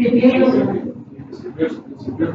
CPU